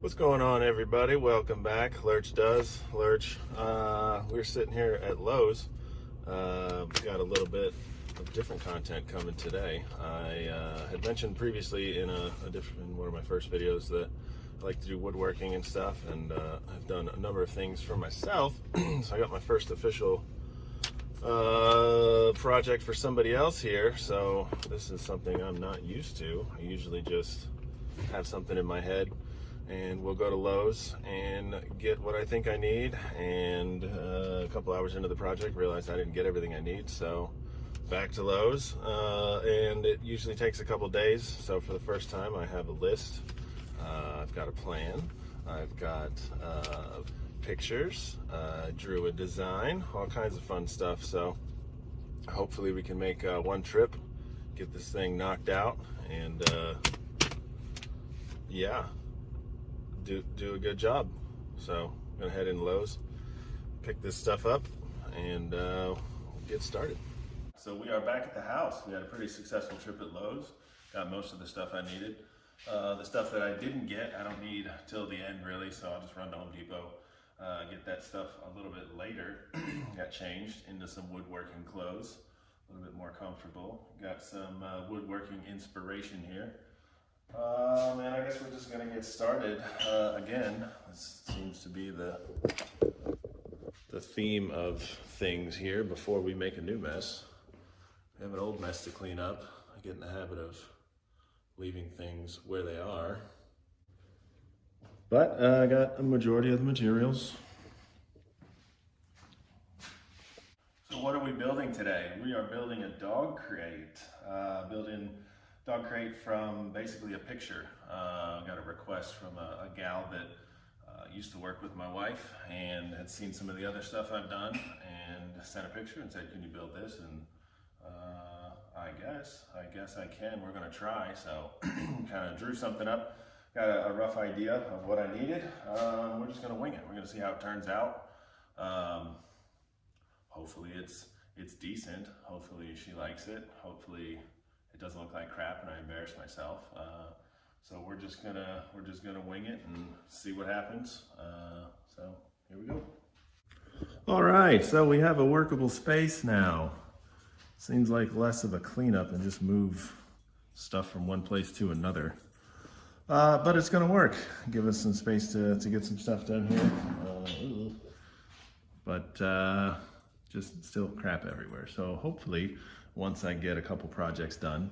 What's going on, everybody? Welcome back. Lurch does. Lurch. We're sitting here at Lowe's. We got a little bit of different content coming today. I had mentioned previously in in one of my first videos that I like to do woodworking and stuff, and I've done a number of things for myself. So I got my first official project for somebody else here. So this is something I'm not used to. I usually just have something in my head and we'll go to Lowe's and get what I think I need, and a couple hours into the project realized I didn't get everything I need, so back to Lowe's, and it usually takes a couple days. So for the first time I have a list, I've got a plan, I've got pictures, drew a design, all kinds of fun stuff. So hopefully we can make one trip, get this thing knocked out, and yeah, do a good job. So I'm gonna head in Lowe's, pick this stuff up, and get started. So we are back at the house. We had a pretty successful trip at Lowe's. Got most of the stuff I needed. The stuff that I didn't get, I don't need till the end really, so I'll just run to Home Depot, get that stuff a little bit later. Got changed into some woodworking clothes, a little bit more comfortable. Got some woodworking inspiration here. And I guess we're just gonna get started. Again, this seems to be the theme of things here before we make a new mess. We have an old mess to clean up. I get in the habit of leaving things where they are. But I got a majority of the materials. So what are we building today? We are building a dog crate. Building dog crate from basically a picture. Got a request from a gal that used to work with my wife and had seen some of the other stuff I've done and sent a picture and said, can you build this? And I guess I can. We're gonna try. So kind of drew something up, got a rough idea of what I needed. We're just gonna wing it. We're gonna see how it turns out. Hopefully it's decent. Hopefully she likes it. Hopefully it doesn't look like crap and I embarrass myself. So we're just gonna wing it and see what happens. So here we go. All right, so we have a workable space now. Seems like less of a cleanup and just move stuff from one place to another. But it's gonna work. Give us some space to get some stuff done here. But just still crap everywhere. So hopefully, once I get a couple projects done,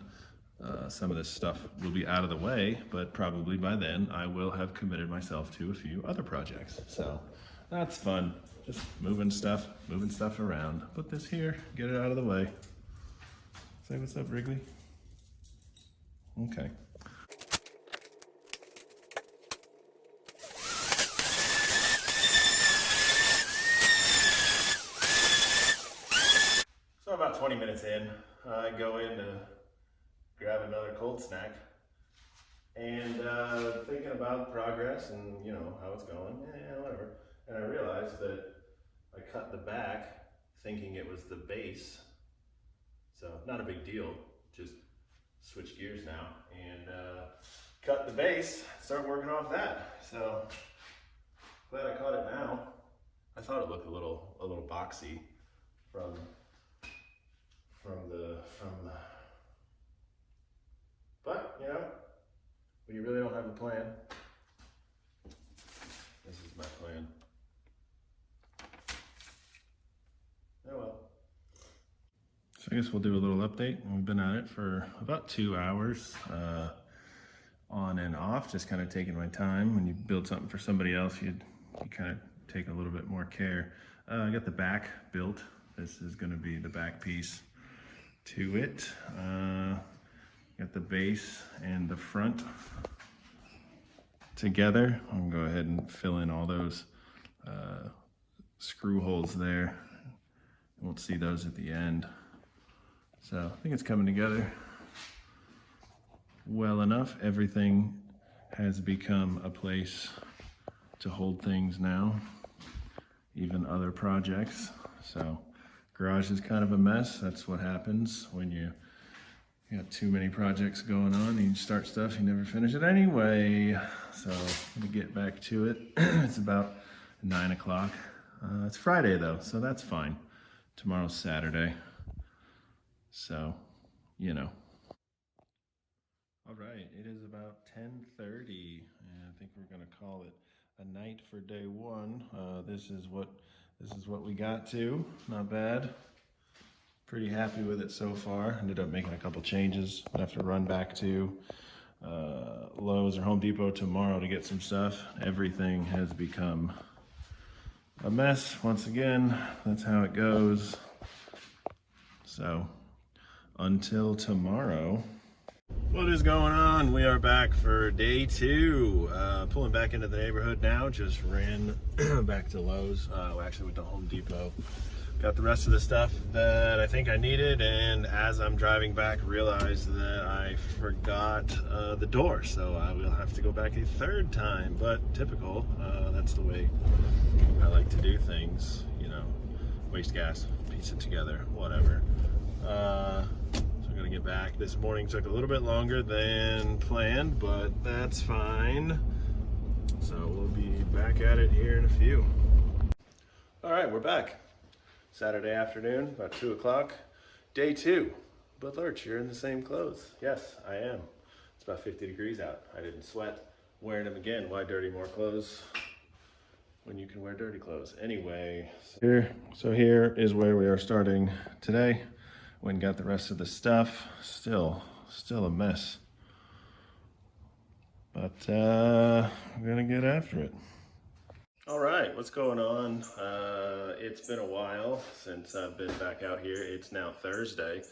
some of this stuff will be out of the way, but probably by then I will have committed myself to a few other projects. So that's fun. Just moving stuff around. Put this here, get it out of the way. Say what's up, Wrigley. Okay. So about 20 minutes in, I go in to grab another cold snack, and thinking about progress and how it's going, whatever. And I realized that I cut the back thinking it was the base, so not a big deal. Just switch gears now and cut the base, start working off that. So glad I caught it now. I thought it looked a little boxy from but when you really don't have a plan, this is my plan. Oh well. So I guess we'll do a little update. We've been at it for about 2 hours, on and off, just kind of taking my time. When you build something for somebody else, you kind of take a little bit more care. I got the back built. This is going to be the back piece to it. Got the base and the front together. I'm gonna go ahead and fill in all those screw holes there. You won't see those at the end. So I think it's coming together well enough. Everything has become a place to hold things now, even other projects. So garage is kind of a mess. That's what happens when you got too many projects going on. You start stuff, you never finish it anyway. So I'm gonna get back to it. It's about 9 o'clock. It's Friday though, so that's fine. Tomorrow's Saturday. So, you know. All right, it is about 10:30, and I think we're gonna call it a night for day one. This is what we got to. Not bad. Pretty happy with it so far. Ended up making a couple changes. I have to run back to Lowe's or Home Depot tomorrow to get some stuff. Everything has become a mess once again. That's how it goes. So until tomorrow. What is going on? We are back for day two. Pulling back into the neighborhood now. Just ran back to Lowe's. We actually went to Home Depot. Got the rest of the stuff that I think I needed, and as I'm driving back, realized that I forgot the door. So I will have to go back a third time, but typical. That's the way I like to do things. You know, waste gas, piece it together, whatever. Gonna get back. This morning took a little bit longer than planned, but that's fine. So we'll be back at it here in a few. All right, we're back. Saturday afternoon, about 2 o'clock. Day two. But Lurch, you're in the same clothes. Yes, I am. It's about 50 degrees out. I didn't sweat wearing them again. Why dirty more clothes when you can wear dirty clothes? Anyway, so here is where we are starting today. Went and got the rest of the stuff. Still a mess. But I'm gonna get after it. All right, what's going on? It's been a while since I've been back out here. It's now Thursday.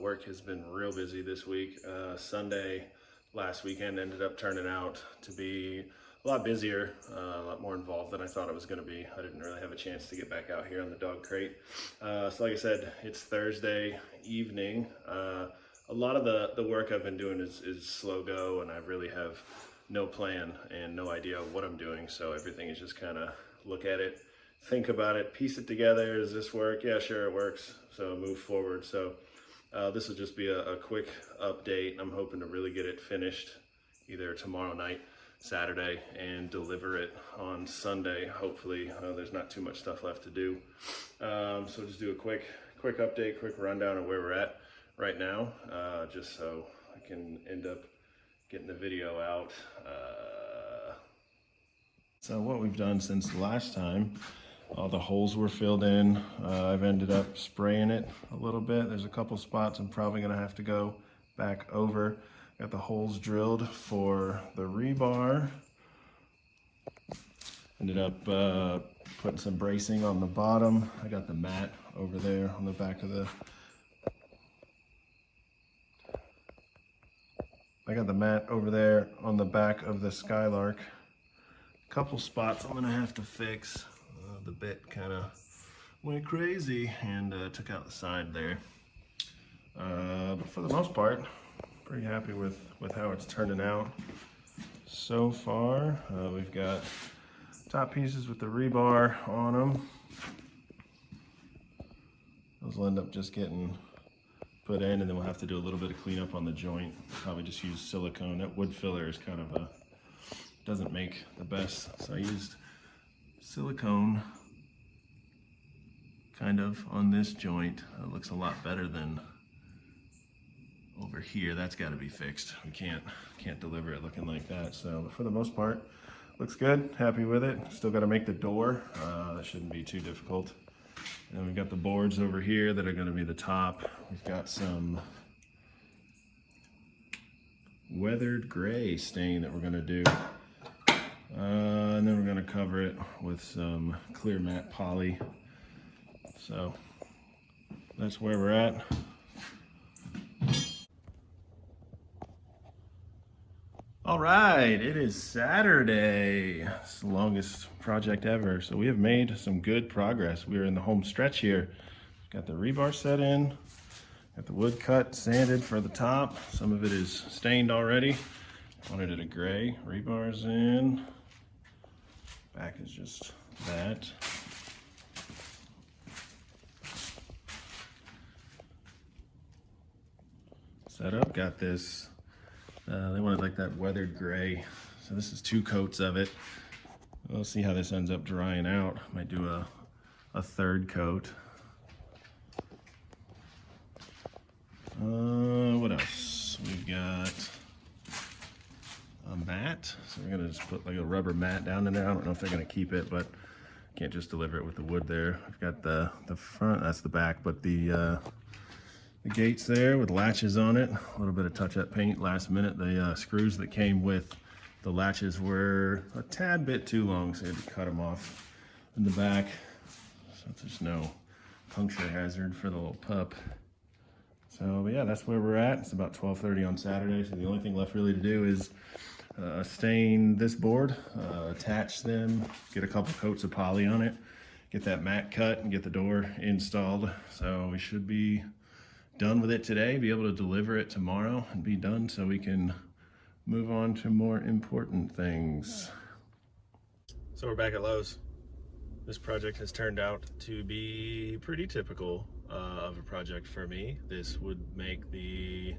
Work has been real busy this week. Sunday last weekend ended up turning out to be a lot busier, a lot more involved than I thought it was going to be. I didn't really have a chance to get back out here on the dog crate. So like I said, it's Thursday evening. A lot of the work I've been doing is slow go, and I really have no plan and no idea what I'm doing. So everything is just kind of look at it, think about it, piece it together. Does this work? Yeah, sure, it works. So move forward. So this will just be a quick update. I'm hoping to really get it finished either tomorrow night, Saturday, and deliver it on Sunday. Hopefully, there's not too much stuff left to do. So just do a quick update, quick rundown of where we're at right now, just so I can end up getting the video out. So what we've done since the last time, all the holes were filled in. I've ended up spraying it a little bit. There's a couple spots I'm probably gonna have to go back over. Got the holes drilled for the rebar. Ended up putting some bracing on the bottom. I got the mat over there on the back of the... Skylark. Couple spots I'm gonna have to fix. The bit kind of went crazy and took out the side there. But for the most part, pretty happy with how it's turning out so far. We've got top pieces with the rebar on them. Those will end up just getting put in, and then we'll have to do a little bit of cleanup on the joint. Probably just use silicone. That wood filler is kind of doesn't make the best, so I used silicone kind of on this joint. It looks a lot better than over here. That's got to be fixed. We can't deliver it looking like that. So for the most part, looks good. Happy with it. Still got to make the door. That shouldn't be too difficult. And then we've got the boards over here that are going to be the top. We've got some weathered gray stain that we're going to do. And then we're going to cover it with some clear matte poly. So that's where we're at. All right, it is Saturday. It's the longest project ever. So we have made some good progress. We are in the home stretch here. Got the rebar set in, got the wood cut, sanded for the top. Some of it is stained already. Wanted it a gray. Rebar's in. Back is just that. So set up. Got this, they wanted like that weathered gray. So this is 2 coats of it. We'll see how this ends up drying out. Might do a 3rd coat. What else? We've got a mat. So we're gonna just put like a rubber mat down in there. I don't know if they're gonna keep it, but can't just deliver it with the wood there. I've got the front, that's the back, but the gates there with latches on it. A little bit of touch-up paint last minute. The screws that came with the latches were a tad bit too long, so I had to cut them off in the back, so there's no puncture hazard for the little pup. So, but yeah, that's where we're at. It's about 12:30 on Saturday, so the only thing left really to do is stain this board, attach them, get a couple coats of poly on it, get that mat cut, and get the door installed. So we should be done with it today, be able to deliver it tomorrow, and be done so we can move on to more important things. So we're back at Lowe's. This project has turned out to be pretty typical of a project for me. This would make the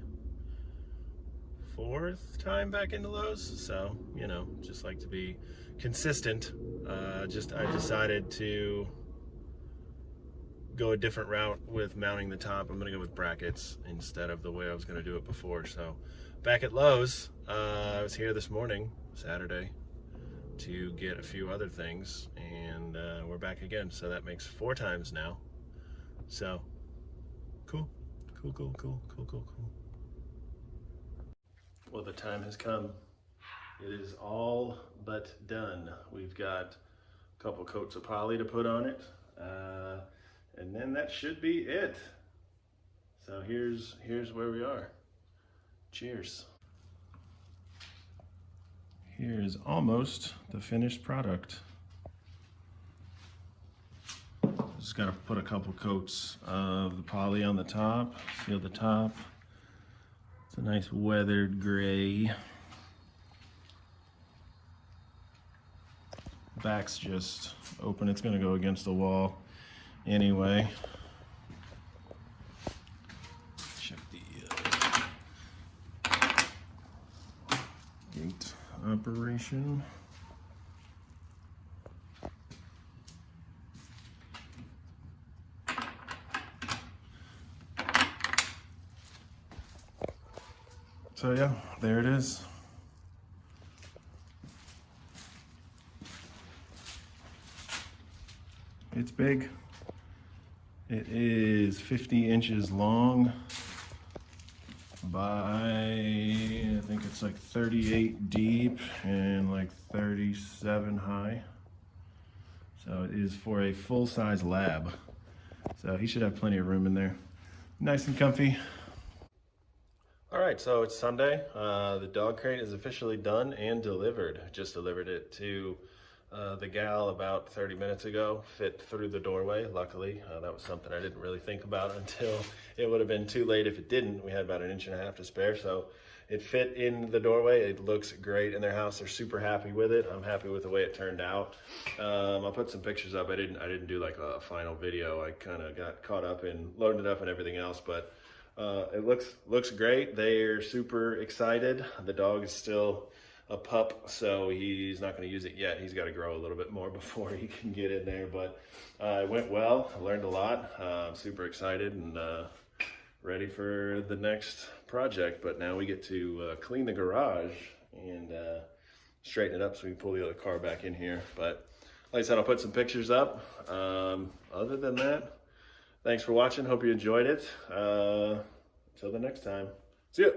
4th time back into Lowe's, so you know, just like to be consistent. I decided to go a different route with mounting the top. I'm gonna go with brackets instead of the way I was gonna do it before. So back at Lowe's, I was here this morning, Saturday, to get a few other things, and we're back again. So that makes 4 times now. So cool. Well, the time has come. It is all but done. We've got a couple coats of poly to put on it, and then that should be it. So here's where we are. Cheers. Here is almost the finished product. Just gotta put a couple coats of the poly on the top, seal the top. It's a nice weathered gray. Back's just open. It's gonna go against the wall anyway. Check the gate operation. So yeah, there it is. It's big. It is 50 inches long by, I think it's like 38 deep and like 37 high. So it is for a full-size lab. So he should have plenty of room in there. Nice and comfy. All right, so it's Sunday. The dog crate is officially done and delivered. Just delivered it to the gal about 30 minutes ago. Fit through the doorway, luckily. That was something I didn't really think about until it would have been too late if it didn't. We had about 1.5 inches to spare, so it fit in the doorway. It looks great in their house. They're super happy with it. I'm happy with the way it turned out. I'll put some pictures up. I didn't do like a final video. I kind of got caught up in loading it up and everything else, but it looks great. They're super excited. The dog is still a pup, so he's not going to use it yet. He's got to grow a little bit more before he can get in there, but it went well. I learned a lot. I'm super excited and ready for the next project, but now we get to clean the garage and straighten it up so we can pull the other car back in here. But like I said, I'll put some pictures up. Other than that, thanks for watching. Hope you enjoyed it. Until the next time. See ya.